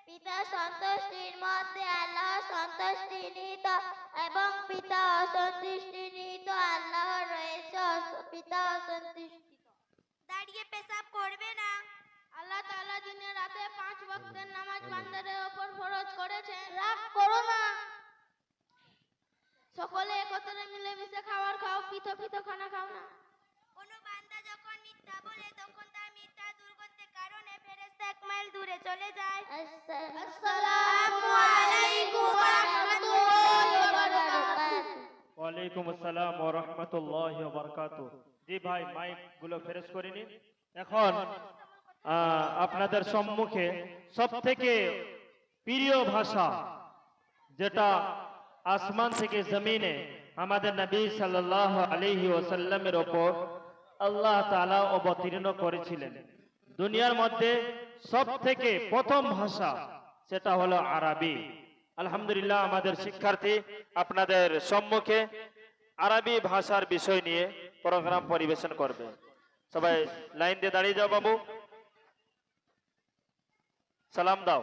পিতা সন্তুষ্টির মধ্যে আল্লাহ সন্তুষ্টি নিহিত এবং পিতা অসন্তুষ্টি নিহিত আল্লাহ রয়েছে পিতা অসন্তুষ্টিত। দাঁড়িয়ে পেশাব করবে না। আল্লাহ তাআলা দিনে রাতে 5 ওয়াক্তের নামাজ বান্দাদের উপর ফরজ করেছেন। রাগ করো না। সকলে একত্রে মিলেমিশে খাবার খাও, পৃথক পৃথক খানা খাও না। কোনো বান্দা যখন মিথ্যা বলে তখন তার মিথ্যা দুর্গন্ধের কারণে ফেরেশতা 1 মাইল দূরে চলে যায়। আসসালামু আলাইকুম ওয়া রাহমাতুল্লাহি ওয়া বারাকাতুহু। ওয়ালাইকুম আসসালাম ওয়া রাহমাতুল্লাহি ওয়া বারাকাতুহু। জি ভাই, মাইক গুলো ফেরেশ করে নিন। এখন আপনাদের সম্মুখে সবথেকে প্রিয় ভাষা যেটা আসমান থেকে জমিনে আমাদের নবী সাল্লাল্লাহু আলাইহি ওয়াসাল্লামের উপর আল্লাহ তাআলা অবতীর্ণ করেছিলেন, দুনিয়ার মধ্যে সবথেকে প্রথম ভাষা সেটা হলো আরবি। আলহামদুলিল্লাহ, আমাদের শিক্ষার্থী আপনাদের সম্মুখে আরবি ভাষার বিষয় নিয়ে প্রোগ্রাম পরিবেশন করবে। সবাই লাইন দিয়ে দাঁড়িয়ে যাও বাবু, সালাম দাও।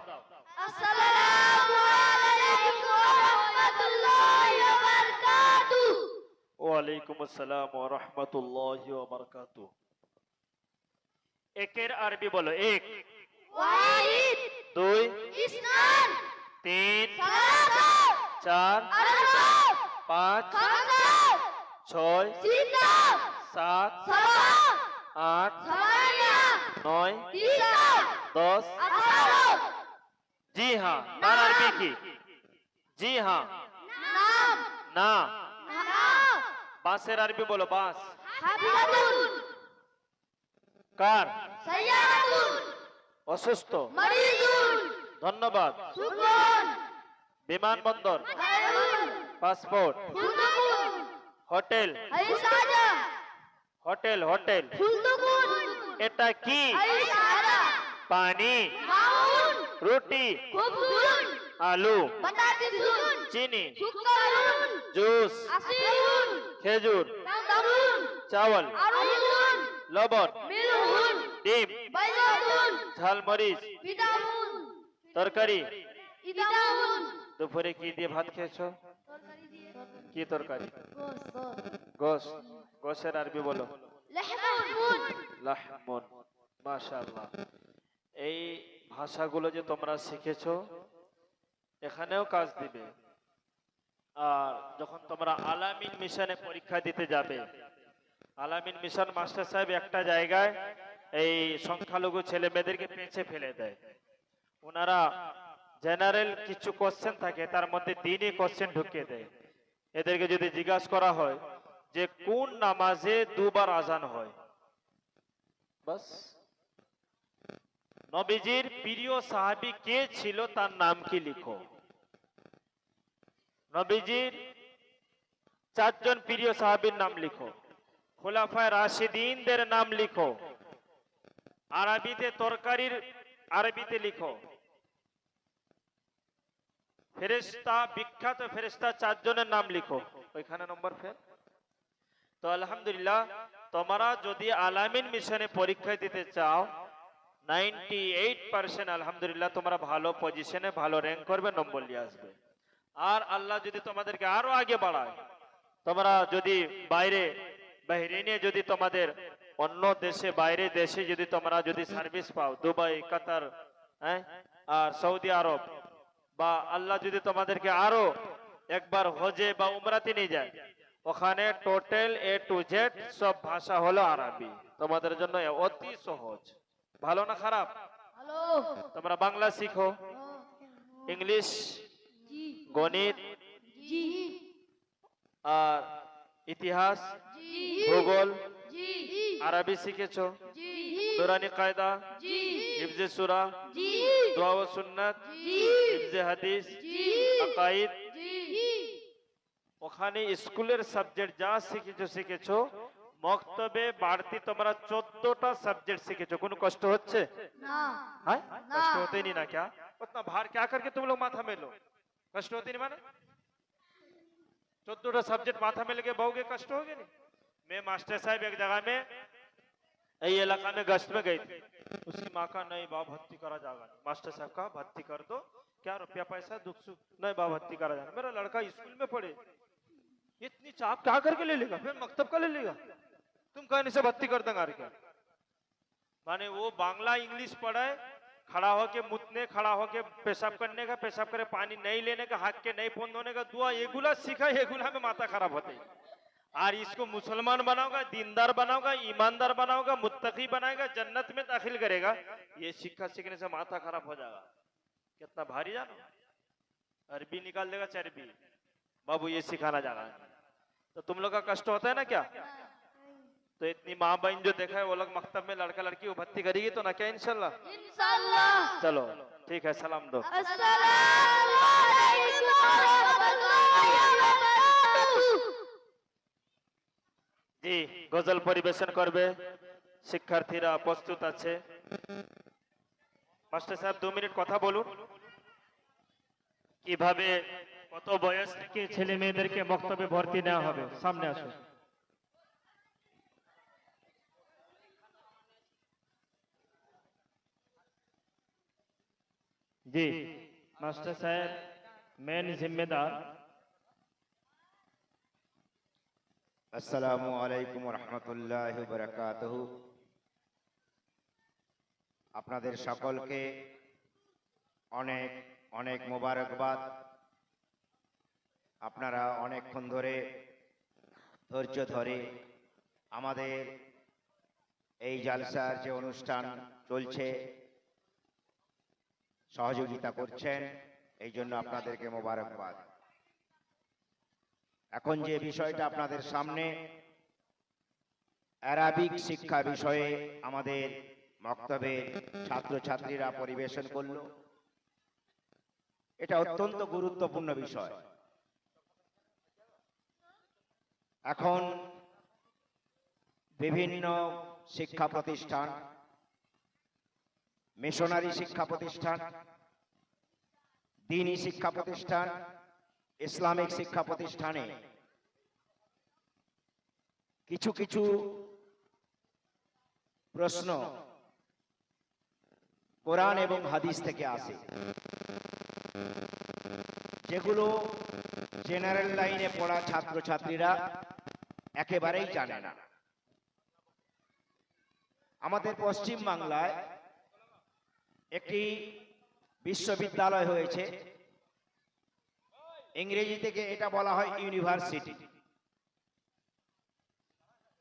আসসালামু আলাইকুম ওয়া রাহমাতুল্লাহি ওয়া বারাকাতুহু। ওয়ালাইকুম আসসালাম ওয়া রাহমাতুল্লাহি ওয়া বারাকাতুহু। একের আরবি বলো। এক, ওয়াহিদ, দুই, ইসনান, তিন, সালাসা, চার, আরবা, পাঁচ, খামসা, ছয়, সিত্তা, সাত, সাবা, আট, সামানিয়া, নয়, তিসা, 10। আঠারো। জি হ্যাঁ, তার আরবি কি? জি হ্যাঁ, নাম, না। নাম, বাঁশের আরবি বলো। বাঁশ হাফিজাতুন, কার? সাইয়ারাতুন, অসুস্থ। মারিজুন, ধন্যবাদ। শুকরুন, বিমানবন্দর, খায়রুন, পাসপোর্ট, ফুলতুকুন, হোটেল, আইসাজা, হোটেল, হোটেল। ফুলতুকুন, এটা কি? আইসারা, পানি, মাউন, রুটি, খুবজুন, আলু, বাতাতিসুন, চিনি, শুকরুন, জুস, আসিরুন, খেজুর, তামরুন, চাওয়াল, আরুন, লবণ, মিলহুন, ডিম, বাইজাতুন, ঝালমরিচ, ভিটামিন, তরকারি। ভিটামিন, দুপুরে কি দিয়ে ভাত খেয়েছো? তরকারি দিয়ে, কি তরকারি? গোশত, গোশ। গোশের আরবি বলো। লাহমুন, লাহমুন। মাশাআল্লাহ, এই ভাষাগুলো যে তোমরা শিখেছো এখানেও কাজ দিবে। আর যখন তোমরা আলামিন মিশনে পরীক্ষা দিতে যাবে, আলামিন মিশন মাস্টার সাহেব একটা জায়গায় এই সংখ্যালঘু ছেলে মেয়েদেরকে পেঁচে ফেলে দেয়। ওনারা জেনারেল কিছু কোশ্চেন থাকে, তার মধ্যে দিনই কোশ্চেন ঢুকিয়ে দেয়। এদেরকে যদি জিজ্ঞাসা করা হয় যে কোন নামাজে দুবার আজান হয়, বাস নবীজির প্রিয় সাহাবী কে ছিল তার নাম কি লিখো। নবীজির 4 জন প্রিয় সাহাবীর নাম লিখো, খোলাফায়ে রাশিদিনদের নাম লিখো, আরবিতে তরকারির আরবিতে লিখো, ফেরেশতা বিখ্যাত ফেরেশতা 4 জনের নাম লিখো। ওইখানে নম্বর ফের। তো আলহামদুলিল্লাহ, তোমরা যদি আলামিন মিশনে পরীক্ষা দিতে চাও 98% আলহামদুলিল্লাহ তোমরা ভালো পজিশনে ভালো র্যাঙ্ক করবে, নম্বর নিয়ে আসবে। আর আল্লাহ যদি তোমাদেরকে আরো আগে বাড়ায়, তোমরা যদি বাইরে বাহরিনে যদি তোমাদের অন্য দেশে বাইরে দেশে যদি তোমরা যদি সার্ভিস পাও, দুবাই, কাতার, আর সৌদি আরব, বা আল্লাহ যদি তোমাদেরকে আরো একবার হজে বা উমরাতে নিয়ে যায়, ওখানে টোটাল A to Z সব ভাষা হলো আরবি। তোমাদের জন্য অতি সহজ। ভালো না খারাপ? হ্যালো, তোমরা বাংলা শিখো, ইংলিশ, জি, গণিত, জি, আর ইতিহাস, জি, ভূগোল, জি, আরবি শিখেছো, জি, দুরানি কায়দা, জি, হিফজে সূরা, জি, দুআ ও সুন্নাত, জি, হিফজে হাদিস, জি, আকাইদ। জি, ওখানে স্কুলের সাবজেক্ট যা শিখেছো শিখেছো, মক্তবে বাড়তি তোমরা 14টা সাবজেক্ट শিখেছো। কোনো কষ্ট হচ্ছে? না, हाँ? ना। कष्ट होते ही नहीं ना क्या? उतना भार क्या करके तुम लोग माथा में लो? कष्ट होते नहीं माने? 14टा सब्जेक्ट माथा में लेके बहुगे, कष्ट होगे नहीं? मैं मास्टर साहब एक जगह में यही इलाका में गश्त में गई थी, उसकी माँ का नहीं बाबा भर्ती करा जाएगा, मास्टर साहब का भर्ती कर दो, क्या रुपया पैसा दुख सुख नहीं बाबा भर्ती करा जाएगा, मेरा लड़का स्कूल में पढ़े, इतनी चाप क्या करके ले लेगा, फिर मकतब का ले लेगा, तुम कहने से भर्ती कर देंगे क्या। माने वो बांग्ला इंग्लिश पढ़े, खड़ा होके मुतने, खड़ा होके पेशाब करने का, पेशाब करे पानी नहीं लेने का, हाथ के नहीं पोंद होने का, दुआ एगुला सीखा, एगुला में माथा खराब होते। और इसको मुसलमान बनाओगा, दीनदार बनाओगा, ईमानदार बनाओगा, मुत्तकी बनाएगा, जन्नत में दाखिल करेगा, ये शिक्षा सीखने से माथा खराब हो जाएगा। कितना भारी जानो, अरबी निकाल देगा चरबी, बाबू ये सिखाना जाना। तो तुम लोग का कष्ट होता है ना क्या। तो इतनी माँ बहन जो देखा है वो लोग मकतब में लड़का लड़की वो भर्ती करेगी तो ना क्या इंशाल्लाह। इंशाल्लाह। चलो ठीक है, सलाम दो। अस्सलामु अलैकुम वरहमतुल्लाहि वबरकातुहू। জি গজল পরিবেশন করবে শিক্ষার্থীরা প্রস্তুত আছে। মাস্টার সাহেব 2 মিনিট কথা বলুন, কিভাবে কত বয়স থেকে ছেলে মেয়েদেরকে মক্তবে ভর্তি নেওয়া হবে, সামনে আসুন। জি মাস্টার সাহেব মেন जिम्मेदार। আসসালামু আলাইকুম রহমতুল্লাহ বারাকাতুহু। আপনাদের সকলকে অনেক অনেক মোবারকবাদ। আপনারা অনেকক্ষণ ধরে ধৈর্য ধরে আমাদের এই জালসার যে অনুষ্ঠান চলছে সহযোগিতা করছেন, এই জন্য আপনাদেরকে মোবারকবাদ। এখন যে বিষয়টা আপনাদের সামনে আরবিক শিক্ষা বিষয়ে আমাদের মক্তবের ছাত্রছাত্রীরা পরিবেশন করল, এটা অত্যন্ত গুরুত্বপূর্ণ বিষয়। এখন বিভিন্ন শিক্ষা প্রতিষ্ঠান, মিশনারি শিক্ষা প্রতিষ্ঠান, দ্বীনি শিক্ষা প্রতিষ্ঠান, ইসলামিক শিক্ষা প্রতিষ্ঠানে কিছু কিছু প্রশ্ন কোরআন এবং হাদিস থেকে আসে, যেগুলো জেনারেল লাইনে পড়া ছাত্রছাত্রীরা একেবারেই জানে না। আমাদের পশ্চিম বাংলায় একটি বিশ্ববিদ্যালয় হয়েছে, ইংরেজি থেকে এটা বলা হয় ইউনিভার্সিটি।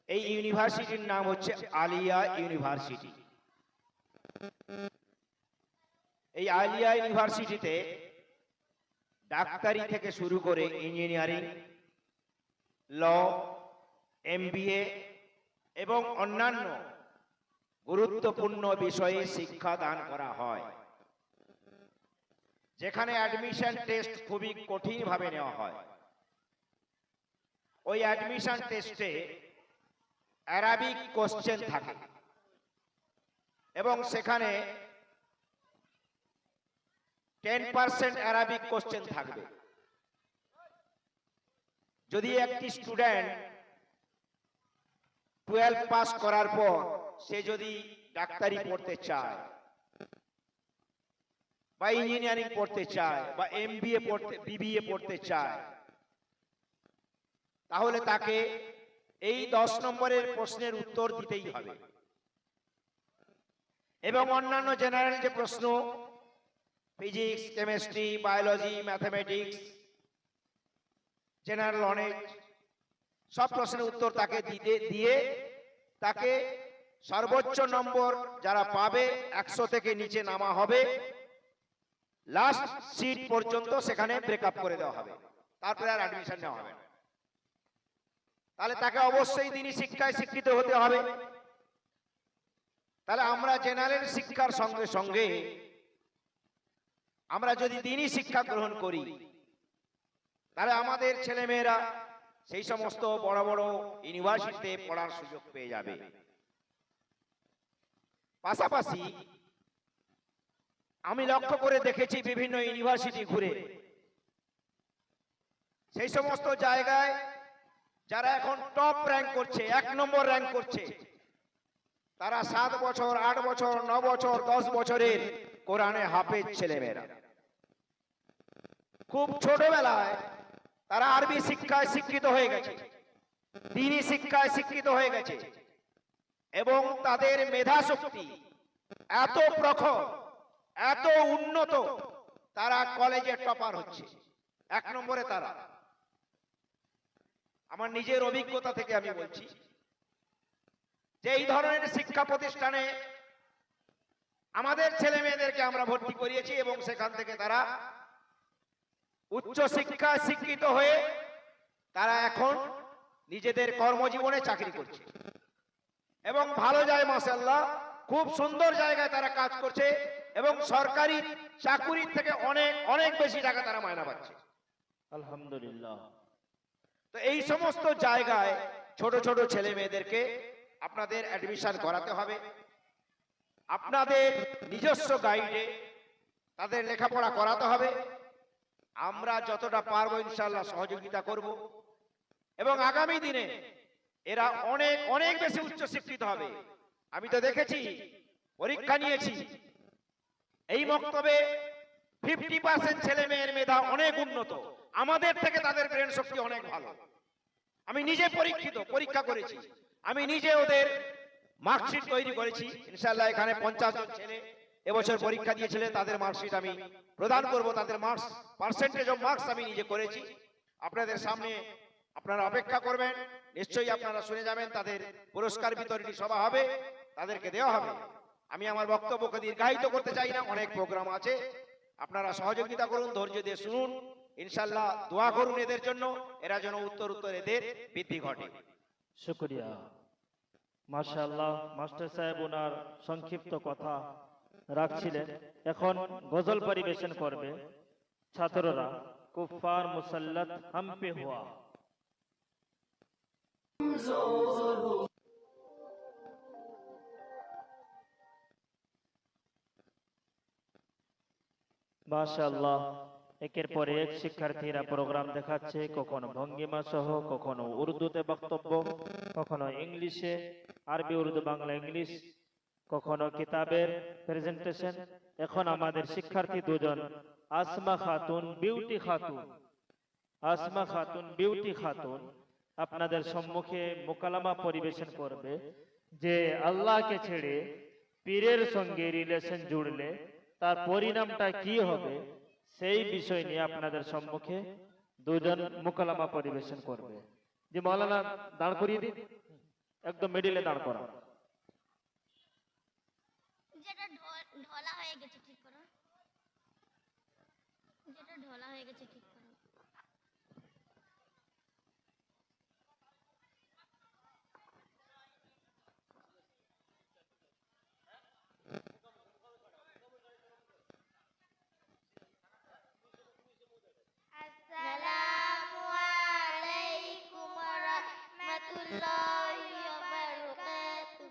এই ইউনিভার্সিটির নাম হচ্ছে আলিয়া ইউনিভার্সিটি। এই আলিয়া ইউনিভার্সিটিতে ডাক্তারি থেকে শুরু করে ইঞ্জিনিয়ারিং, ল, এমবিএ এবং অন্যান্য গুরুত্বপূর্ণ বিষয়ে শিক্ষা দান করা হয়, যেখানে অ্যাডমিশন টেস্ট খুবই কঠিন ভাবে নেওয়া হয়। ওই অ্যাডমিশন টেস্টে আরবিক কোশ্চেন থাকে এবং সেখানে 10% আরবিক কোশ্চেন থাকবে। যদি একটি স্টুডেন্ট 12 পাস করার পর সে যদি ডাক্তারি পড়তে চায় বা ইঞ্জিনিয়ারিং পড়তে চায় বা এমবিএ পড়তে, বিবিএ পড়তে চায়, তাহলে তাকে এই 10 নম্বরের প্রশ্নের উত্তর দিতেই হবে। এবং অন্যান্য জেনারেল যে প্রশ্ন, physics, chemistry, biology, mathematics, general knowledge, সব প্রশ্নের উত্তর তাকে দিয়ে তাকে সর্বোচ্চ নম্বর যারা পাবে 100 থেকে নিচে নামা হবে, লাস্ট সিট পর্যন্ত সেখানে ব্রেকআপ করে দেওয়া হবে, তারপরে আর অ্যাডমিশন নেওয়া হবে না। তাহলে তাকে অবশ্যই দ্বীনি শিক্ষায় শিক্ষিত হতে হবে। তাহলে আমরা জেনারেল শিক্ষার সঙ্গে সঙ্গে আমরা যদি দ্বীনি শিক্ষা গ্রহণ করি, তাহলে আমাদের ছেলেমেয়েরা সেই সমস্ত বড় বড় ইউনিভার্সিটিতে পড়ার সুযোগ পেয়ে যাবে। পাশাপাশি আমি লক্ষ্য করে দেখেছি বিভিন্ন ইউনিভার্সিটি ঘুরে, সেই সমস্ত জায়গায় যারা এখন টপ র্যাঙ্ক করছে, 1 নম্বর র্যাঙ্ক করছে, তারা 7 বছর, 8 বছর, 9 বছর, 10 বছরের কোরআনে হাফেজ ছেলেমেয়েরা। খুব ছোটবেলায় তারা আরবি শিক্ষায় শিক্ষিত হয়ে গেছে, দ্বীনি শিক্ষায় শিক্ষিত হয়ে গেছে, এবং তাদের মেধা শক্তি এত প্রখর, এত উন্নত, তারা কলেজে টপার হচ্ছে। 1 নম্বরে তারা, আমার নিজের অভিজ্ঞতা থেকে আমি বলছি যে এই ধরনের শিক্ষা প্রতিষ্ঠানে আমাদের ছেলে মেয়েদেরকে আমরা ভর্তি করিয়েছি এবং সেখান থেকে তারা উচ্চ শিক্ষায় শিক্ষিত হয়ে তারা এখন নিজেদের কর্মজীবনে চাকরি করছে এবং ভালো যায়, মাশাআল্লাহ, খুব সুন্দর জায়গায় তারা কাজ করছে এবং সরকারি চাকুরির থেকে অনেক অনেক বেশি টাকা তারা মায়না পাচ্ছে। আলহামদুলিল্লাহ। তো এই সমস্ত জায়গায় ছোট ছোট ছেলে মেয়েদেরকে আপনাদের অ্যাডমিশন করাতে হবে। আপনাদের নিজস্ব গাইডে তাদের লেখাপড়া করাতে হবে। আমরা যতটা পারবো ইনশাআল্লাহ সহযোগিতা করব এবং আগামী দিনে এরা অনেক অনেক বেশি উচ্চ শিক্ষিত হবে। আমি তো দেখেছি, পরীক্ষা নিয়েছি, এই মক্তবে 50% ছেলে মেয়ের মেধা অনেক উন্নত, আমাদের থেকে তাদের ব্রেন শক্তি অনেক ভালো। আমি নিজে পরীক্ষা করেছি, আমি নিজে ওদের মার্কশিট তৈরি করেছি। ইনশাআল্লাহ এখানে 50 জন ছেলে এবছর পরীক্ষা দিয়েছিল, তাদের মার্কশিট আমি প্রদান করব। তাদের মার্কস, পার্সেন্টেজ অফ মার্কস আমি নিজে করেছি। আপনাদের সামনে আপনারা অপেক্ষা করবেন, নিশ্চয়ই আপনারা শুনে যাবেন। তাদের পুরস্কার বিতরণী সভা হবে, তাদেরকে দেওয়া হবে। আমি আমার বক্তব্যকে দীর্ঘায়িত করতে চাই না, অনেক প্রোগ্রাম আছে। আপনারা সহযোগিতা করুন, ধৈর্য দিয়ে শুনুন, ইনশাআল্লাহ দোয়া করুন এদের জন্য, এরা যেন উত্তর এদের বৃদ্ধি ঘটে। শুকরিয়া। মাশাআল্লাহ, মাস্টার সাহেব ওনার সংক্ষিপ্ত কথা রাখছিলেন। এখন গজল পরিবেশন করবে ছাত্ররা। কুফার মুসাল্লাত হাম পে হুয়া। মাশাআল্লাহ, একের পর এক শিক্ষার্থীরা প্রোগ্রাম দেখাচ্ছে, কখনো ভঙ্গিমা সহ, কখনো উর্দুতে বক্তব্য, কখনো ইংলিশে, আরবি উর্দু বাংলা ইংলিশ, কখনো কিতাবের প্রেজেন্টেশন। এখন আমাদের শিক্ষার্থী দুজন, আসমা খাতুন, বিউটি খাতুন, আসমা খাতুন, বিউটি খাতুন আপনাদের সম্মুখে মোকালামা পরিবেশন করবে যে আল্লাহকে ছেড়ে পীরের সঙ্গে রিলেশন জুড়লে তার পরিণামটা কি হবে, সেই বিষয় নিয়ে আপনাদের সম্মুখে দুজন মোকালামা পরিবেশন করবে। যে মাওলানা দাঁড় করিয়ে দিন, একদম মিডিলে দাঁড় করা। যেটা ঢলা হয়ে গেছে ঠিক করো, যেটা ঢলা হয়ে গেছে ঠিক করো। আসসালামু আলাইকুম ওয়া রাহমাতুল্লাহি ওয়া বারাকাতুহু।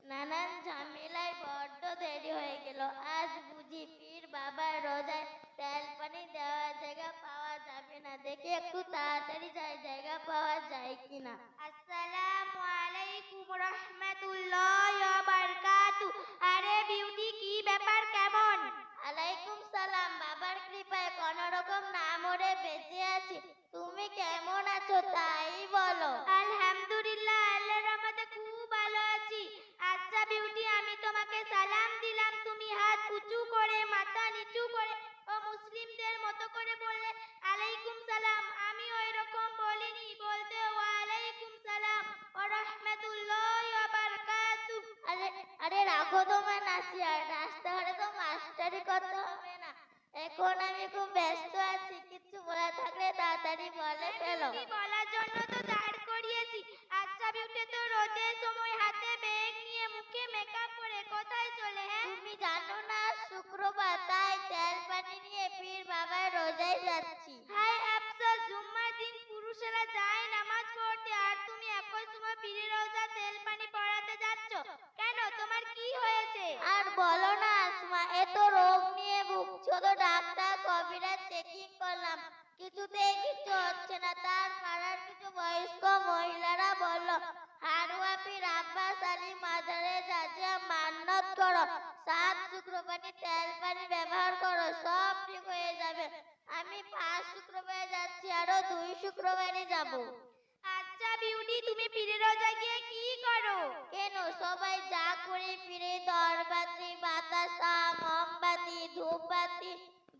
নানান ঝামেলায় বড্ড দেরি হয়ে গেল। আজ বুঝি পীর বাবার রোজায় তেল পানি দেওয়ার জায়গা পাওয়া যাবে না। দেখি একটু তাড়াতাড়ি জায়গা পাওয়া যায় কিনা। আসসালামু আলাইকুম রাহমাতুল্লাহি ওয়া বারাকাতুহু। আরে বিউটি, কি ব্যাপার, কেমন? আলাইকুম সালাম। বাবার কৃপায় কোনো রকম না মরে বেঁচে আছি। তুমি কেমন আছো তাই বলো। আলহামদুলিল্লাহ, আল্লাহর রহমতে খুব ভালো আছি। আচ্ছা বিউটি, আমি তোমাকে সালাম দিলাম, তুমি হাত উঁচু করে মাথা নিচু করে ও মুসলিমদের মতো করে বললে আলাইকুম সালাম। আমি ওই রকম বলিনি, বলতে ওয়ালাইকুম সালাম ওয়া রাহমাতুল্লাহি ওয়া বারাকাতুহু। আরে রাখো তোমার নাসিয়া, নাচতে হলে তো মাস্টারি করতে হবে না। এখন আমি খুব ব্যস্ত আছি, কিছু বলা থাকলে তাড়াতাড়ি বলে ফেলো। বলার জন্য তো দাঁড় করিয়েছি। আচ্ছা বিউটি, তো রোদের সময় হাতে ব্যাগ নিয়ে মুখে মেকআপ করে কোথায় চলে? হ্যাঁ, তুমি জানো না শুক্রবার, তাই তেল পানি নিয়ে পীর বাবার রোজায় যাচ্ছি। হায় আফসোস, জুম্মার দিন পুরুষেরা যায় নামাজ পড়তে, আর তুমি একই সময় পীরের রোজা তেল পানি পড়াতে যাচ্ছ কেন? তোমার কি হয়েছে? আর বলো না আসমা, এত রোগ নিয়ে ভুগছো তো ডাক্তার কবিরাজ চেকিং করলাম, কিছুতেই কিছু হচ্ছে না। তার পাড়ার কিছু বয়স্ক মহিলারা বলল হারুয়া পীর আব্বাস আলী মাজারে যা মান্নত করো, 7 শুক্রবারে তেল পানি ব্যবহার করো, সব ঠিক হয়ে যাবে। আমি 5 শুক্রবারে যাচ্ছি, আরো 2 শুক্রবারে যাব। আচ্ছা বিউটি, তুমি পীরের রোজা গিয়ে কি করো? কেন, সবাই যা করে পীরে দরবাতি, বাতাসা, মোমবাতি, ধূপবাতি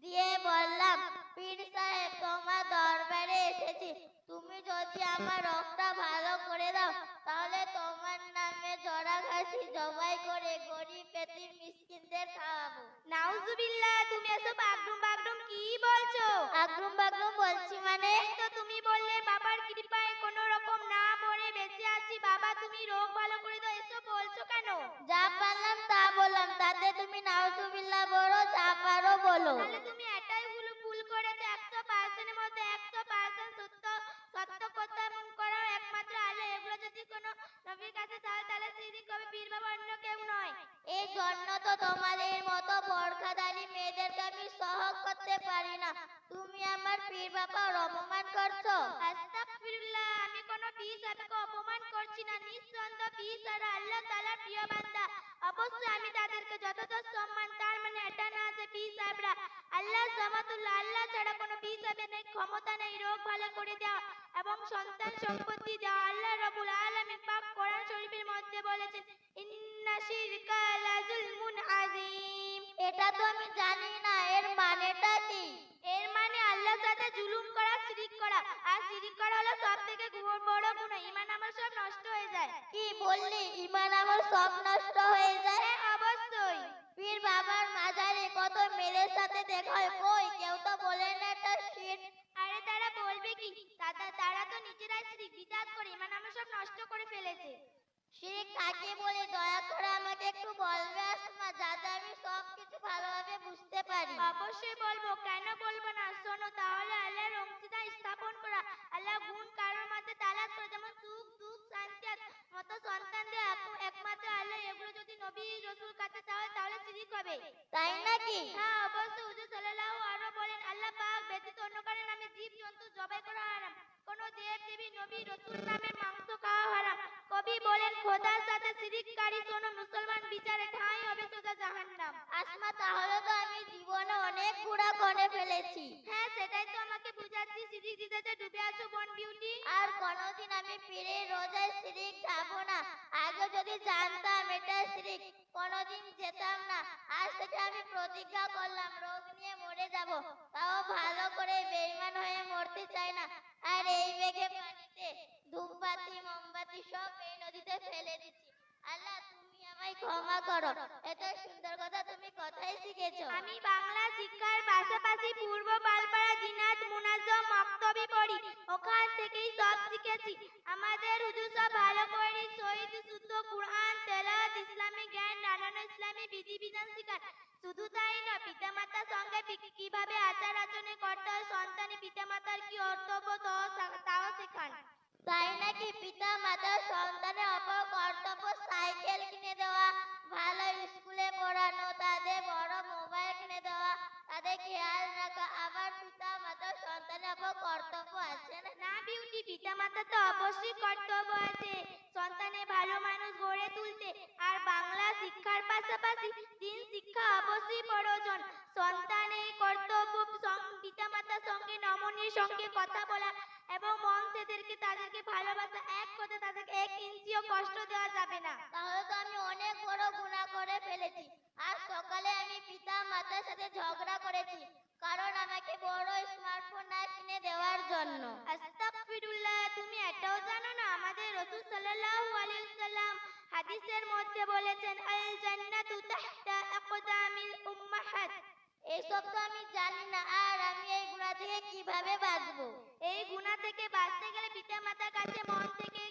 দিয়ে বললাম, পীর সাহেব তোমার দরবারে এসেছি, তুমি যদি আমার রোগটা ভালো করে দাও তাহলে তোমার নামে জোড়া খাসি জবাই করে গরিব এতিম মিসকিনদের খাওয়াবো। নাউজুবিল্লাহ, তুমি এসব আগডুম বাগডুম কি বলছো? আগরুম বাগরুম বলছি মানে? এই তো তুমি বললে বাবার কৃপায় কোনো রকম না মরে বেঁচে আছি, বাবা তুমি রোগ ভালো করে দাও, এসব বলছো কেন? যা পারলাম তা বললাম, তাতে তুমি নাউজুবিল্লাহ বলো, যা পারো বলো। তাহলে তুমি এটাই ভুল করেছো, 100% এর মধ্যে 100% সত্য কথা করার একমাত্র আল্লাহ। এগুলো যদি কোনো নবীর কাছে চাও তাহলে সিদ্দিক হবে, পীর বাবা অন্য কেউ নয়। এই জন্য তো তোমাদের মতো বরখাদারি মেয়েদেরকে আমি সহ্য করতে পারি না। তুমি আমার পীর বাবার অপমান করছো। আস্তাগফিরুল্লাহ, আমি কোনো পীর সাহেবকে অপমান করছি না। নিঃসন্দেহ পীর সাহেব আল্লাহ তাআলার প্রিয় বান্দা, অবশ্যই আমি তাদেরকে যথাযথ সম্মান। তার মানে এটা না যে পীর সাহেবরা আল্লাহ সামাতুল্লাহ, আল্লাহ ছাড়া কোনো পীর সাহেবের নেই ক্ষমতা নেই রোগ ভালো করে দেওয়া এবং সন্তান সম্পত্তি দেওয়া। আল্লাহ রাব্বুল আলামিন পাক কোরআন শরীফের মধ্যে বলেছেন, ইন্না শিরকা লাযুলমুন আযীম। এটা তো আমি জানি না, এর মানেটা কি? এর মানে আল্লাহর সাথে জুলুম করা, শিরিক করা। আর শিরিক করা হলো সবথেকে বড় গুনাহ, ঈমান আমল সব নষ্ট হয়ে যায়। কি বললি, ঈমান আমার সব নষ্ট হয়ে যায়? হ্যাঁ, অবশ্যই। পীর বাবার মাজারে কত মেয়ের সাথে দেখা হয়, কই কেউ তো বলে না এটা শিরক। আরে তারা বলবে কি, তারা তো নিজেরাই শিরিক বিদআত করে ঈমান আমল সব নষ্ট করে ফেলেছে। শিরক কাকে বলে দয়া করে আমাকে একটু বলবে আসমা, যাতে আমি সব কিছু ভালোভাবে বুঝতে পারি। অবশ্যই বলবো, কেন বলবো না। শোনো তাহলে, আল্লাহর অংশীদার স্থাপন করা, আল্লাহ গুণ কারোর মধ্যে তালাশ করে, যেমন সুখ দুঃখ শান্তি মতো সন্তান দেয় একমাত্র আল্লাহ। এগুলো যদি নবী রাসূল কাছে চাও তাহলে শিরিক হবে। তাই নাকি? হ্যাঁ অবশ্যই। হুজুর সাল্লাল্লাহু আরো বলেন, আল্লাহ পাক ব্যতীত অন্য কারো নামে জীব জন্তু জবাই করা হারাম, কোন দেব দেবী নবী রাসূল নামে মাংস খাওয়া হারাম। কবি বলেন, খোদার সাথে শিরিককারী শোনো মুসলমান বিচারে ঠাঁই হবে সোজা জাহান্নাম। আসমা, তাহলে তো আমি জীবনে অনেক গুনাহ করে ফেলেছি। হ্যাঁ সেটাই তো আমাকে বুঝাচ্ছি, শিরিক দিতে ডুবে আছো বোন বিউটি। আর কোনোদিন আমি পীরের রোজায় শিরিক যাব না। আগে যদি জানতাম এটা শিরিক, কোনোদিন যেতাম না। আজ থেকে আমি প্রতিজ্ঞা করলাম, রোগ নিয়ে মরে যাব, তাও ভালো করে বেঈমান হয়ে মরতে চাই না। আর এই বেগে পানিতে ধূপবাতি মোমবাতি সব এই নদীতে ফেলে দিচ্ছি। আল্লাহ তুমি আমায় ক্ষমা করো। এত সুন্দর কথা তুমি কোথায় শিখেছো? আমি বাংলা শিক্ষার পাশাপাশি পূর্ব পালপাড়া জিনাত মুনাজ্জম মক্তবি পড়ি, ওখান থেকেই সব শিখেছি। আমাদের হুজুর সব ভালো করে শহীদ শুদ্ধ কুরআন তেলাওয়াত, ইসলামিক জ্ঞান, নানান ইসলামী বিধিবিধান শেখান। শুধু তাই না, পিতামাতার সঙ্গে কিভাবে আচার আচরণ করতে হয়, সন্তানের পিতামাতার কি কর্তব্য তাও শেখান। তাই নাকি? পিতা মাতা সন্তানের অপর কর্তব্য সাইকেল কিনে দেওয়া, ভালো স্কুলে পড়ানো, তাদের বড় মোবাইল কিনে দেওয়া, তাদের খেয়াল রাখা। আবার পিতা মাতা সন্তানের অপর কর্তব্য আছে না? না বিউটি, পিতামাতা তো অবশ্যই কর্তব্য আছে সন্তানের ভালো মানুষ গড়ে তুলতে। আর বাংলা শিক্ষার পাশাপাশি দিন শিক্ষা অবশ্যই প্রয়োজন। সন্তানের কর্তব্য পিতামাতার সঙ্গে নমনীয় সঙ্গে কথা বলা এবং মন থেকে তাদেরকে ভালোবাসা, এক কথা তাদেরকে 1 ইঞ্চিও কষ্ট দেওয়া যাবে না। তাহলে তো আমি অনেক বড় গুনাহ করে ফেলেছি। আজ সকালে আমি পিতা মাতার সাথে ঝগড়া করেছি, কারণ আমাকে বড় স্মার্টফোন না কিনে দেওয়ার জন্য। আস্তাগফিরুল্লাহ, তুমি এটাও জানো না আমাদের রাসূল সাল্লাল্লাহু আলাইহি ওয়াসাল্লাম হাদিসের মধ্যে বলেছেন, আল জান্নাতু তাহতা আকদামিল উম্মাহাত। এইসব তো আমি জানি না। আর আমি এই গুনাহ থেকে কিভাবে বাঁচবো? এই গুনাহ থেকে বাঁচতে গেলে পিতামাতার কাছে মন থেকে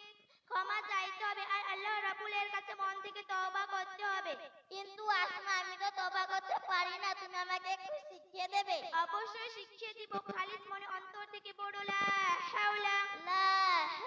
ক্ষমা চাইতে হবে আর আল্লাহ রাব্বুলের কাছে মন থেকে তওবা করতে হবে। কিন্তু আসমা, আমি তো তওবা করতে পারি না, তুমি আমাকে একটু শিখিয়ে দেবে? অবশ্যই শিখিয়ে দিব। খালিস মনে অন্তর থেকে পড়ো, লা হাওলা লা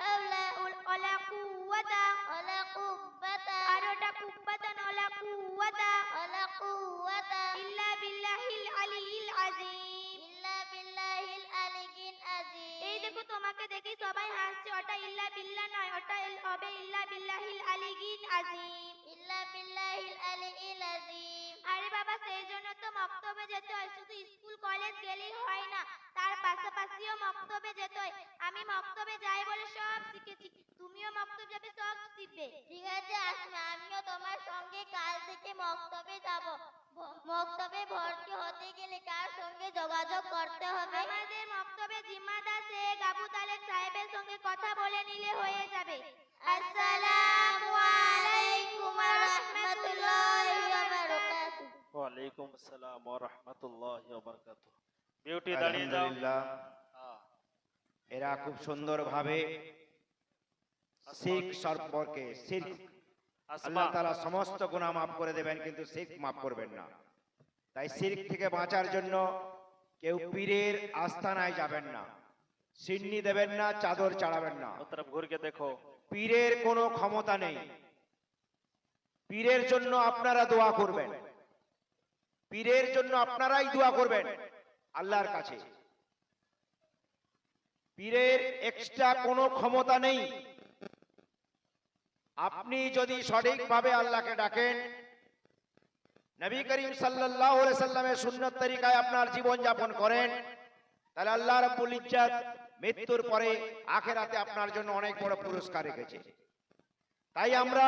হাওলা ওয়ালা কুওয়াতা ওয়ালা কুওয়াতা আরোটা কুব্বাতান ওয়ালা কুওয়াতা ওয়ালা কুওয়াতা ইল্লা বিল্লাহিল আলিয়্যিল আযীম। ইল্লা বিল্লাহিল আলিয়্যিল আযীম। এই দেখো তোমাকে দেখি সবাই হাসছে, ওটা ইল্লা বিল্লাহ নয়, ওটা হবে ইল্লা বিল্লাহিল আলিয়্যিল আযীম। ইল্লা বিল্লাহিল আলিয়্যিল আযীম। আরে বাবা, সেই জন্য তো মক্তবে যেতে হয়, শুধু স্কুল কলেজ গেলেই হয় না, তার পাশাপাশিও মক্তবে যেতে হয়। আমি মক্তবে যাই বলে সব শিখেছি, তুমিও মক্তবে যাবে, সব শিখবে। ঠিক আছে আসমা, আমিও তোমার সঙ্গে কাল থেকে মক্তবে যাব। মক্তবে ভর্তি হতে গেলে কার সঙ্গে যোগাযোগ করতে হবে? আমাদের মক্তবে জিম্মাদার শেখ আবু তালেব সাহেবের সঙ্গে কথা বলে নিলে হয়ে যাবে। আসসালামু আলাইকুম ওয়া রাহমাতুল্লাহি ওয়া বারাকাতুহু। ওয়ালাইকুম আসসালাম ওয়া রাহমাতুল্লাহি ওয়া বারাকাতুহু। বিউটি দাঁড়িয়ে যাও। আলহামদুলিল্লাহ, হ্যাঁ, এরা খুব সুন্দরভাবে শিরক সম্পর্কে, শিরক আসমা আল্লাহ তাআলা সমস্ত গুনাহ মাফ করে দেবেন, কিন্তু শিরক মাফ করবেন না। তাই শিরক থেকে বাঁচার জন্য কেউ পীরের আস্তানায় যাবেন না, সিন্নি দেবেন না, চাদর চাড়াবেন না। ও তরফ ঘুর কে দেখো। পীরের কোনো ক্ষমতা নেই। পীরের জন্য আপনারা দোয়া করবেন, পীরের জন্য আপনারাই দোয়া করবেন আল্লাহর কাছে। পীরের এক্সট্রা কোনো ক্ষমতা নেই। আপনি যদি সঠিকভাবে আল্লাহকে ডাকেন, নবী করিম সাল্লাল্লাহু আলাইহি সাল্লামের সুন্নাত তরিকায় আপনার জীবন যাপন করেন, তাহলে আল্লাহ রাব্বুল ইজ্জত মৃত্যুর পরে আখিরাতে আপনার জন্য অনেক বড় পুরস্কার রেখেছে। তাই আমরা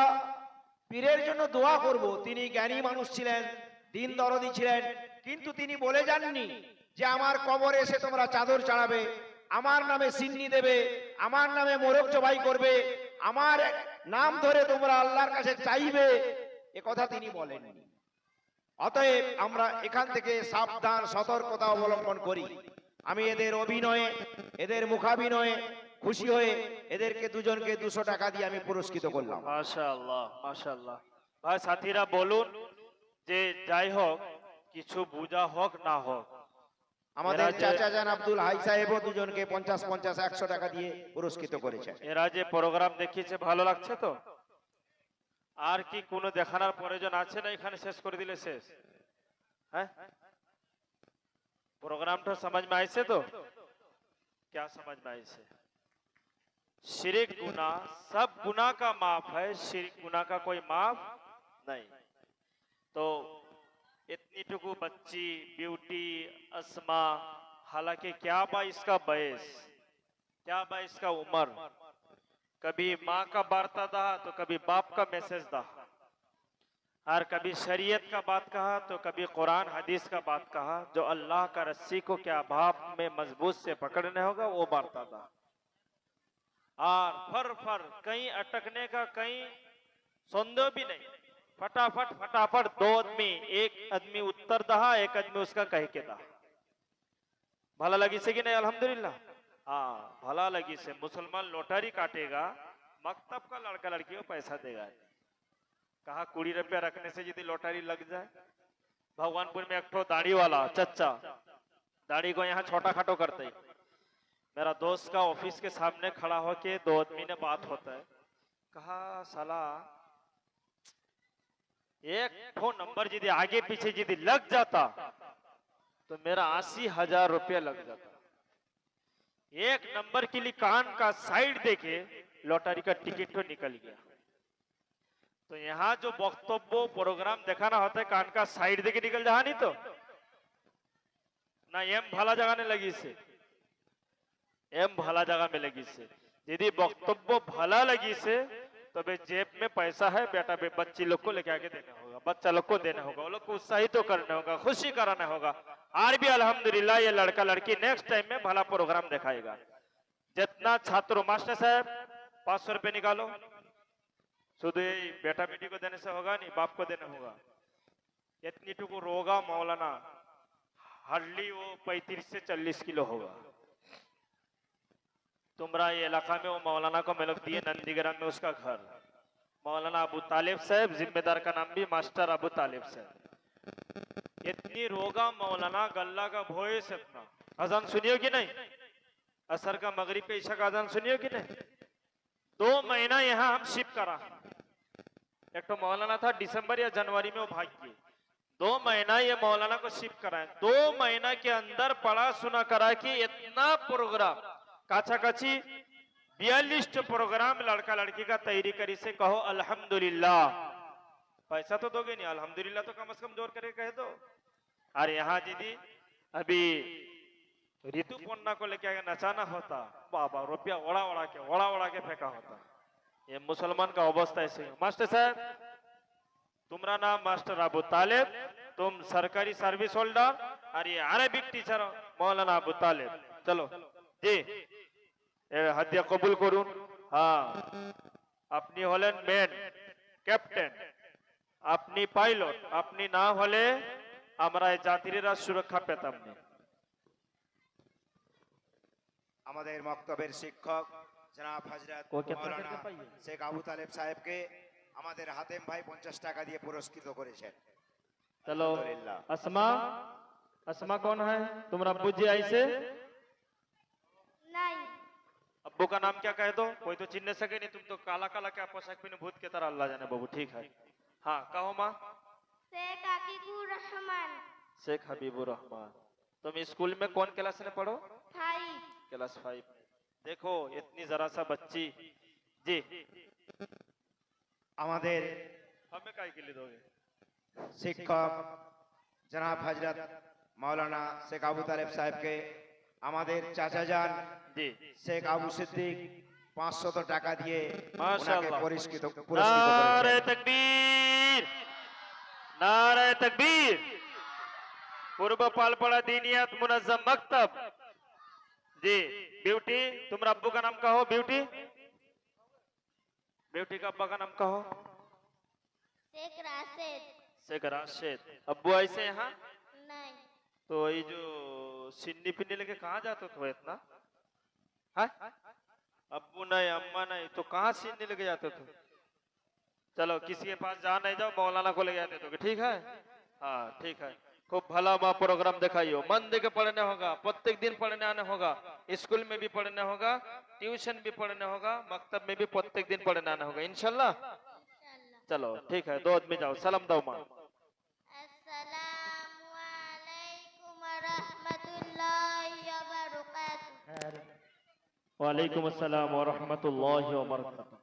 পীরের জন্য দোয়া করব। তিনি জ্ঞানী মানুষ ছিলেন, দিন দরদি ছিলেন, কিন্তু তিনি বলে যাননি যে আমার কবরে এসে তোমরা চাদর চাড়াবে, আমার নামে সিন্নি দেবে, আমার নামে মোরগ জবাই করবে, আমার নাম ধরে তোমরা আল্লাহর কাছে চাইবে, এ কথা তিনি বলেননি। অতএব আমরা এখান থেকে সাবধান, সতর্কতা অবলম্বন করি। আমি এদের অভিনয়ে, এদের মুখাভিনয়ে খুশি হয়ে এদেরকে দুজনকে 200 টাকা দিয়ে আমি পুরস্কৃত করলাম। মাশাআল্লাহ মাশাআল্লাহ। ভাই সাথীরা বলুন যে যাই হোক, কিছু বুঝা হোক না হোক, আমাদের এরা যে- চাচা জান আব্দুল হাই সাহেবও দুজনকে 50-50, 100 টাকা দিয়ে পুরস্কৃত করেছেন। এরা যে প্রোগ্রাম দেখিয়েছে ভালো লাগছে তো? আর কি কোনো দেখানোর প্রয়োজন আছে না? এখানে শেষ করে দিলে শেষ? হ্যাঁ, प्रोग्राम तो समझ में आए से तो क्या समझ में आए से? शिरक गुनाह, सब गुनाह का माफ है, शिरक गुनाह का कोई माफ नहीं। तो इतनी टुकु बच्ची ब्यूटी अस्मा, हालांकि क्या बा इसका बयस, क्या बा इसका उम्र, कभी माँ का वार्ता था तो कभी बाप का मैसेज था, और कभी शरीयत का बात कहा तो कभी कुरान हदीस का बात कहा। जो अल्लाह का रस्सी को क्या भाप में मजबूत से पकड़ने होगा वो वार्ता था। और फर कहीं अटकने का कहीं संदेह भी नहीं, फटाफट 2 आदमी, एक आदमी उत्तर दहा, एक आदमी उसका कह के दहा। भला लगी से कि नहीं? अल्हम्दुलिल्लाह। हाँ, भला लगी से। मुसलमान लोटारी काटेगा, मकतब का लड़का लड़की को पैसा देगा। कहा 20 रुपया रखने से यदि लोटारी लग जाए। भगवानपुर में एक ठो दाढ़ी वाला चच्चा, दाढ़ी को यहाँ छोटा खाटो करते ही, मेरा दोस्त का ऑफिस के सामने खड़ा होके 2 आदमी ने बात होता है, कहा साला एक ठो नंबर यदि आगे पीछे यदि लग जाता तो मेरा 80,000 रुपया लग जाता। एक नंबर के लिए कान का साइड देके लॉटरी का टिकट तो निकल गया। तो यहाँ जो वक्तव्य प्रोग्राम देखाना होता है, कान का साइड देके निकल जा नहीं तो ना एम भला जगह में लगी से, एम भला जगह में लगी से। यदि वक्तव्य भला लगी से तो बे जेब में पैसा है बेटा, बे बच्ची लोग को लेके आके देना होगा, बच्चा लोग को देना होगा, वो लोग को उत्साहित तो करना होगा, खुशी कराना होगा। आज भी अल्हम्दुलिल्लाह ये लड़का लड़की नेक्स्ट टाइम में भला प्रोग्राम दिखाएगा। जितना छात्र, मास्टर साहब 500 रुपए निकालो, शुद्ध बेटा बेटी को देने से होगा नहीं, बाप को देना होगा। इतनी टुकु रोगा मौलाना, हार्डली वो 35 से 40 किलो होगा। तुमरा ये इलाका में वो मौलाना को मैं लोग दिए नंदीग्राम में, उसका घर मौलाना अबू तालिब साहब, जिम्मेदार का नाम भी मास्टर अबू तालिब साहब। इतनी रोगा मौलाना, गल्ला का भोए से अपना अजान सुनियो कि नहीं? असर का मगरिब पे ईशा का अजान सुनियो कि नहीं? 2 महीना यहाँ हम शिफ्ट करा। एक तो मौलाना था दिसंबर या जनवरी में वो भाग गए। 2 महीना ये मौलाना को शिफ्ट कराए, 2 महीना के अंदर पढ़ा सुना करा कि इतना प्रोग्राम काछाकाछी 42 प्रोग्राम लड़का लड़की का तैयारी करी से कहो अल्हम्दुलिल्लाह। पैसा तो दोगे नहीं, अल्हम्दुलिल्लाह तो कम से कम जोर करके कह दो। और यहाँ दीदी अभी ऋतुपर्णा को लेके अगर नचाना होता, बाबा रुपया ओड़ा के फेंका होता। ये मुसलमान का अवस्था ऐसे है। मास्टर साहब, तुम्हारा नाम मास्टर अबू तालिब, तुम सरकारी सर्विस होल्डर और ये अरबिक टीचर मौलाना अबू तालिब। चलो जी हदिया कबूल करुन। हाँ, अपनी हलेन मेन कैप्टेन, अपनी पाइलट, अपनी ना হলে আমরা এই যাত্রীরা সুরক্ষা পেতাম না। আমাদের মক্তবের শিক্ষক জনাব হযরত মাওলানা শেখ আবু তালেব সাহেবকে আমাদের হাতেম ভাই 50 টাকা দিয়ে পুরস্কৃত করেছেন। चलो अल्हम्दुलिल्लाह। अस्मा, अस्मा कौन है? तुम्हारा अब्बू जी ऐसे? नहीं। अब्बू का नाम क्या कह दो, कोई तो चिन्ह सके नहीं, तुम तो काला काला क्या पोशाक पहने भूत के तरह, अल्लाह जाने बाबू। ठीक है, हाँ कहो माँ। शेख हकीकुर रहमान। शेख हबीबुर रहमान। तुम स्कूल में कौन क्लास में पढ़ो? 5। क्लास 5। देखो इतनी जरा सा बच्ची जी, আমাদের हमें काय के लिए दोगे? শিক্ষক জনাব হযরত মাওলানা শেখ আবু তালেব সাহেবকে আমাদের চাচা যান जी শেখ আবু সিদ্দিক 500 টাকা দিয়ে ওনাকে माशाअल्लाह। পুরস্কৃত नारे করেছেন। तकबीर, नारे तकबीर। पूर्व पालपड़ा दीनियत मुनज्जम मकतब जी। ब्यूटी, तुम्हारा अब्बू का नाम कहो। ब्यूटी, ब्यूटी का अब्बा का नाम कहो। शेख राशिद। शेख राशिद। अब्बू ऐसे यहाँ? नहीं। तो ये जो सिन्नी पिन्नी लेके कहाँ जाते थे इतना? हाँ? अब्बू नहीं, अम्मा नहीं, तो कहाँ सिन्नी लेके जाते थे? चलो किसी के पास जा नहीं जाओ, मौलाना को ले जाते थे। ठीक है, हाँ ठीक है। खूब भला माँ प्रोग्राम दिखाइयो, मन दे के पढ़ने होगा, प्रत्येक दिन पढ़ने आने होगा, स्कूल में भी पढ़ने होगा, ट्यूशन भी पढ़ने होगा, मकतब में भी प्रत्येक दिन पढ़ने आना होगा इंशाल्लाह। चलो ठीक है, 2 आदमी जाओ, सलाम दो माँ। अस्सलामु अलैकुम रहमतुल्लाहि व बरकातुहू। वालेकुम अस्सलाम व रहमतुल्लाहि व बरकातुहू।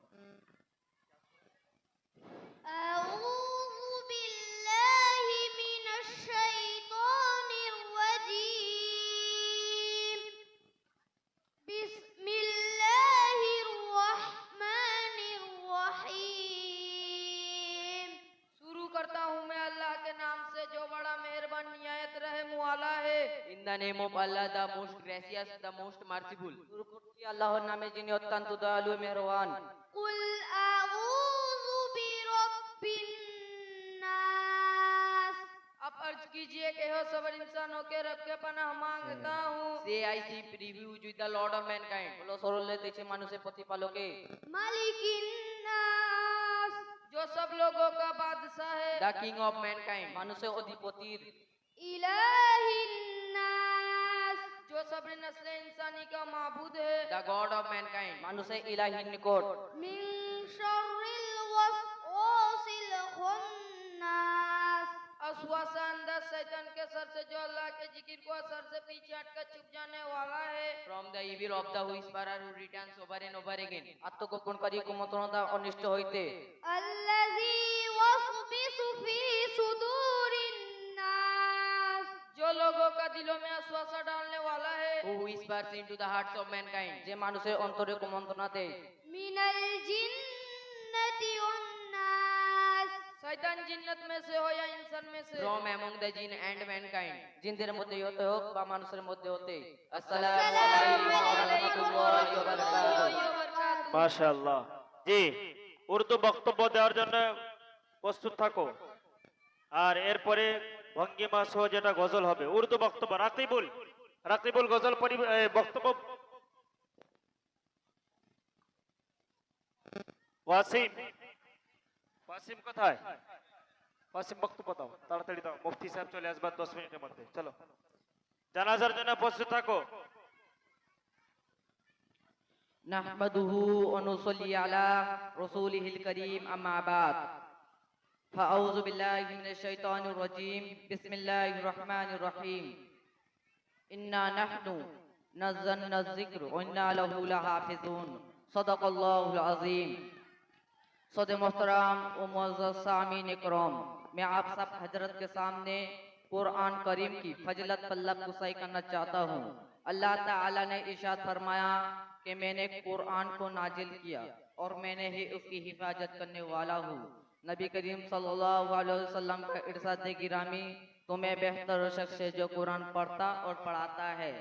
अऊज़ु बिल्लाहि मिनश शैतानिर रजीम। बिस्मिल्लाहिर रहमानिर रहीम। शुरू करता हूँ मैं अल्लाह के नाम से जो बड़ा मेहरबान नियायत रहम वाला है। In the name of Allah, the most gracious, the most merciful. শুরু করছি আল্লাহর নামে যিনি অত্যন্ত দয়ালু মেহেরবান। कुल अऊज़ु बिरब्बिन नास। अब अर्ज कीजिए कि हो सबर इंसानों के रब के पनाह मांगता हूँ। Say I seek refuge with the Lord of mankind. হলো সরলে দেশে মানুষের প্রতিপালকে। मालिकिन नास। जो सब लोगों का बादशाह है। The king of mankind. মানুষের অধিপতির। इलाहिन नास। जो सब्र नस्ल इंसानी का माबूद है। The god of mankind. মানুষের ইলাহির নিকট। मिन शर्रिल वसवासिल खन्नास। असवासा अंदर शैतान के सर से जो अल्लाह के जिक्र को असर से पीछे हटकर छुप जाने वाला है। From the evil of the whisperer who returns over and over again. আত্মগোপনকারী কুমন্ত্রণা অনিষ্ট হইতে। الذي وسوس في صدور الناس। जो लोगों का दिलों में असवासा डालने वाला है। Who whispers into the hearts of mankind. যে মানুষের অন্তরে কুমন্ত্রণা দেয়। من الجنة والناس। शैतान जिन्नत में से हो या इंसान में से। From among the jinn and mankind. জিনদের মধ্যে হতে হোক বা মানুষের মধ্যে হতে। আসসালামু আসসালামু আলাইকুম ওয়া আলাইকুম রাহমাতুল্লাহি ওয়া বারাকাতুহু। माशाअल्लाह जी। উর্দু বক্তব্য দেওয়ার জন্য প্রস্তুত থাকো। আর এরপরে ভঙ্গিমা সহ যেটা গজল হবে উর্দু বক্তব্য, রাকিবুল, রাকিবুল গজল বক্তব্য। ওয়াসিম, ওয়াসিম কোথায়? ওয়াসিম বক্তব্য দাও, তাড়াতাড়ি দাও, মুফতি সাহেব চলে আসবেন 10 মিনিটের মধ্যে। চলো জানাজার জন্য প্রস্তুত থাকো। نحمده ونصلي على رسوله الكريم أما بعد فأعوذ بالله من الشيطان الرجيم بسم الله الرحمن الرحيم إنا نحن नज़्ज़लना ज़िक्र व इन्ना लहू लहाफ़िज़ून। सदक़ल्लाहुल अज़ीम। सदे मोहतरम व मुअज़्ज़ज़ सामीन इकराम, मैं आप सब हजरत के सामने कुरान करीम की फजलत पर लब गुसाई करना चाहता हूँ। अल्लाह ताला ने इरशाद फरमाया कि मैंने कुरान को नाजिल किया और मैंने ही उसकी हिफाजत करने वाला हूँ। नबी करीम सल्लल्लाहु अलैहि वसल्लम का इरशाद गिरामी, तुम्हें बेहतर शख्स है जो कुरान पढ़ता और पढ़ाता है।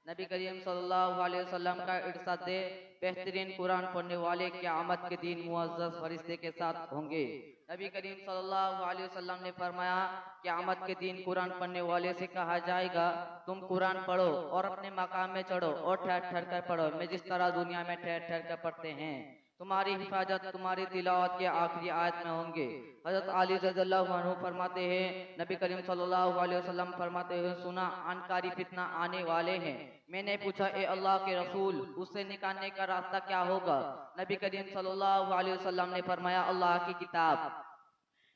नबी करीम सल्लल्लाहु अलैहि वसल्लम का इरशाद है, बेहतरीन कुरान पढ़ने वाले क़यामत के दिन मुअज़्ज़ज़ फरिश्ते के साथ होंगे। नबी करीम सल्लल्लाहु अलैहि वसल्लम ने फरमाया, क़यामत के दिन कुरान पढ़ने वाले से कहा जाएगा, तुम कुरान पढ़ो और अपने मकाम में चढ़ो और ठहर ठहर कर पढ़ो, मैं जिस तरह दुनिया में ठहर ठहर कर पढ़ते हैं। तुम्हारी हिफाजत तुम्हारी तिलावत के आखिरी आयत में होंगे। हज़रत अली रज़ियल्लाहु अन्हु फरमाते हैं, नबी करीम सल्लल्लाहु अलैहि वसल्लम फरमाते हैं, सुना अनकारी फितना आने वाले हैं। मैंने पूछा, ए अल्लाह के रसूल, उससे निकालने का रास्ता क्या होगा? नबी करीम सल्लल्लाहु अलैहि वसल्लम ने फरमाया, अल्लाह की किताब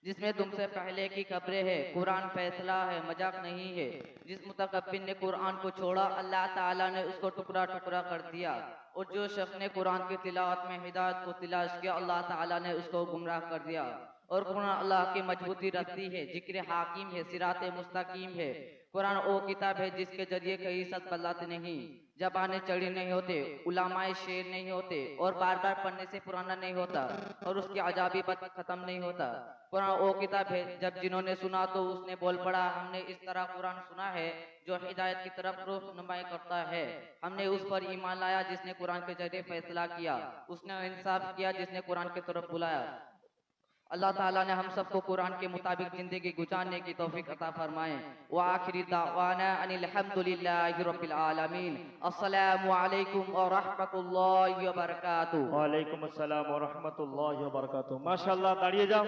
जिसमें तुमसे पहले की खबरें हैं, कुरान फैसला है, मजाक नहीं है। जिस मुतकब्बिर ने कुरान को छोड़ा, अल्लाह ताला ने उसको टुकड़ा टुकड़ा कर दिया, और जो शख्स ने कुरान की तिलावत में हिदायत को तलाश किया, अल्लाह ताला ने उसको गुमराह कर दिया। और कुरान अल्लाह की मजबूती रखती है, जिक्र हाकिम है, सिराते मुस्तकीम है। कुरान वो किताब है जिसके जरिए कहीं सच बदलाते नहीं, जबाने चढ़ी नहीं होते, उलामाए शेर नहीं होते, और बार बार पढ़ने से पुराना नहीं होता, और उसकी अजाबी बात खत्म नहीं होता। कुरान वो किताब है, जब जिन्होंने सुना तो उसने बोल पड़ा, हमने इस तरह कुरान सुना है जो हिदायत की तरफ रहनुमाई करता है। हमने उस पर ईमान लाया जिसने कुरान के जरिए फैसला किया, उसने इंसाफ किया जिसने कुरान की तरफ बुलाया। अल्लाह ताला ने हम सबको कुरान के मुताबिक जिंदगी गुजारने की तौफीक अता फरमाए। व आखिरी दावाना अनिल हम्दुलिल्लाहि रब्बिल आलमीन। अस्सलामु अलैकुम व रहमतुल्लाहि व बरकातुहू। ওয়ালাইকুম আসসালাম ওয়া রাহমাতুল্লাহি ওয়া বারাকাতুহু। মাশাআল্লাহ, দাঁড়িয়ে যাও।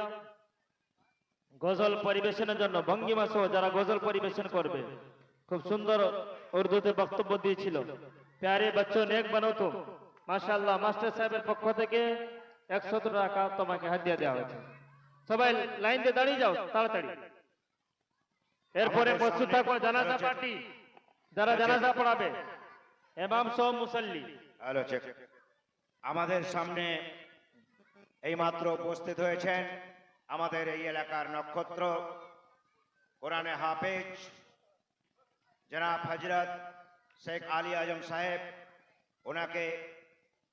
গজল পরিবেশনের জন্য ভঙ্গিমা সহ যারা গজল পরিবেশন করবে, খুব সুন্দর উর্দুতে বক্তব্য দিয়েছিল। প্যারে বচ্চো নেক বানো তুম। মাশাআল্লাহ, মাস্টার সাহেবের পক্ষ থেকে 100 টাকা তোমাকে হাদিয়া দেওয়া হয়েছে। সবাই লাইন দিয়ে দাঁড়িয়ে যাও তাড়াতাড়ি। এরপরে প্রস্তুত থাকো জানাজা পার্টি, যারা জানাজা পড়াবে, ইমাম সহ মুসাল্লি। আলোচক আমাদের সামনে এইমাত্র উপস্থিত হয়েছেন আমাদের এই এলাকার নক্ষত্র, কোরআনে হাফেজ জনাব হযরত শেখ আলী আজম সাহেব। ওনাকে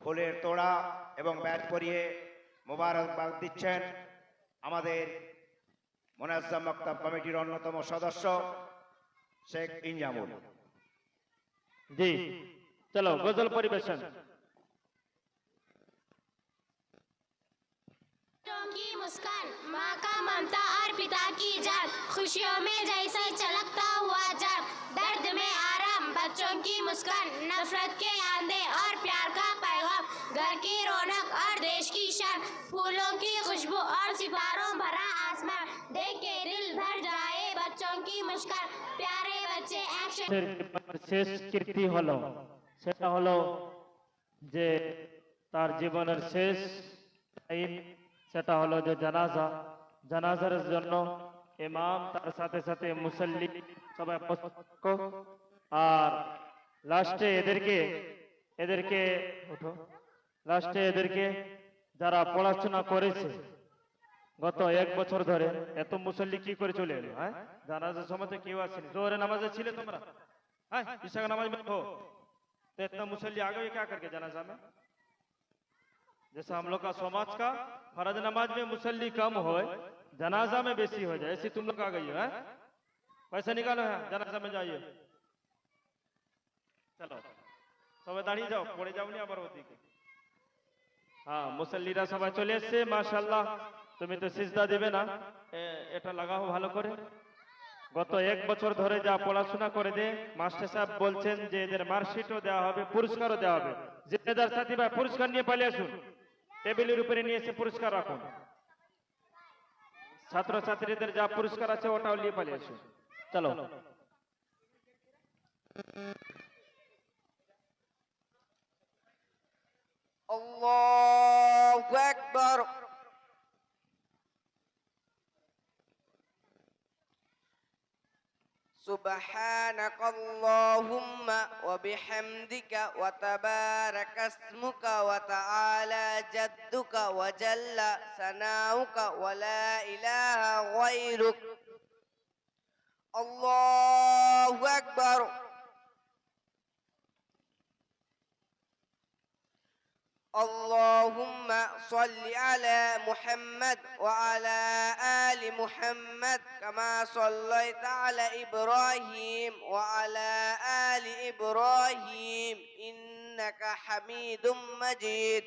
ফুলের তোড়া এবং ব্যাট পরিয়ে মোবারকবাদ দিচ্ছেন আমাদের মুনাজ্জাম মক্তব কমিটির অন্যতম সদস্য শেখ ইনজামুল। জি, চলো গজল পরিবেশন। की मुस्कान, माँ का ममता और पिता की जान, खुशियों में जैसे चलकता हुआ चाँद, दर्द में आराम, बच्चों की मुस्कान, नफरत के आंधे और प्यार का पैगाम, घर की रौनक और देश की शान, फूलों की खुशबू और सितारों भरा आसमान, देख के दिल भर जाए बच्चों की मुस्कान, प्यारे बच्चे एक्शन। শেষ কীর্তি হলো, সেটা হলো যে তার জীবনের শেষ টাইম, সেটা হলো যে জানাজা। জানাজার জন্য ইমাম তার সাথে সাথে মুসল্লি সবাই উপস্থিত। আর লাস্টে এদেরকে ওঠো, লাস্টে এদেরকে যারা পড়াশোনা করেছে গত 1 বছর ধরে, এত মুসল্লি কি করে চলে এলো? হ্যাঁ, জানাজার সময় তো কেউ আসেনি। জোহরে নামাজে ছিলে তোমরা? हाँ, ईशा का नमाज में हो तो इतना मुसल्ली आ गए क्या करके जनाजा में? जैसा हम लोग का समाज का फर्ज नमाज में मुसल्ली कम हो, जनाजा में बेसी हो जाए, ऐसी तुम लोग आ गई हो। पैसा निकालो है, जनाजा में जाइए। चलो सब दाढ़ी जाओ, पड़े जाओ नहीं आবার ওদিকে। हाँ, মুসল্লিরা সবাই চলে এসেছে। মাশাআল্লাহ, তুমি তো সিজদা দিবে না, এটা লাগাও ভালো করে। গত 1 বছর ধরে যা পড়াশোনা করে দে, মাস্টার সাহেব বলছেন যে এদের মার্কশিটও দেওয়া হবে, পুরস্কারও দেওয়া হবে। জিম্মেদার সাথী ভাই পুরস্কার নিয়ে পালিয়ে আসুন, টেবিলের উপরে নিয়ে এসে পুরস্কার রাখুন। ছাত্রছাত্রীদের যা পুরস্কার আছে ওটাও নিয়ে পালিয়ে আসুন। চলো আল্লাহু আকবার। سبحانك اللهم وبحمدك وتبارك اسمك وتعالى جدك وجل ثناؤك ولا إله غيرك الله أكبر اللهم صل على محمد وعلى آل محمد كما صليت على إبراهيم وعلى آل إبراهيم إنك حميد مجيد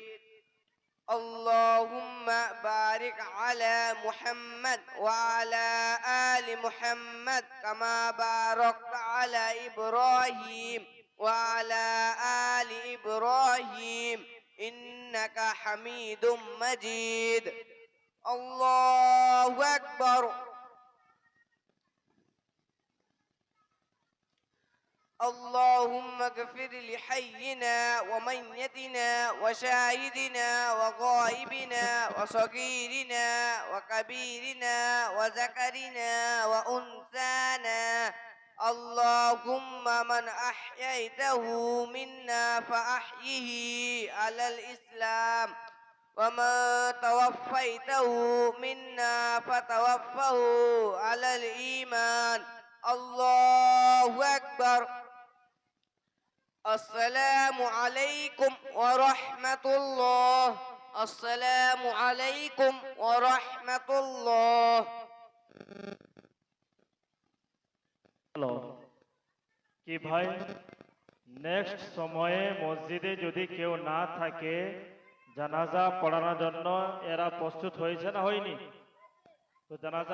اللهم بارك على محمد وعلى آل محمد كما باركت على إبراهيم وعلى آل إبراهيم إنك حميد مجيد الله أكبر اللهم اغفر لحينا وميتنا وشاهدنا وغائبنا وصغيرنا وكبيرنا وذكرنا وأنثانا اللهم من أحييته منا فأحيه على الإسلام ومن توفيته منا فتوفه على الإيمان الله أكبر السلام عليكم ورحمة الله السلام عليكم ورحمة الله হ্যালো কি ভাই নেক্সট সময়ে মসজিদে যদি কেউ না থাকে জানাজা পড়ানোর জন্য এরা প্রস্তুত হয়েছে না হয়নি? তো জানাজা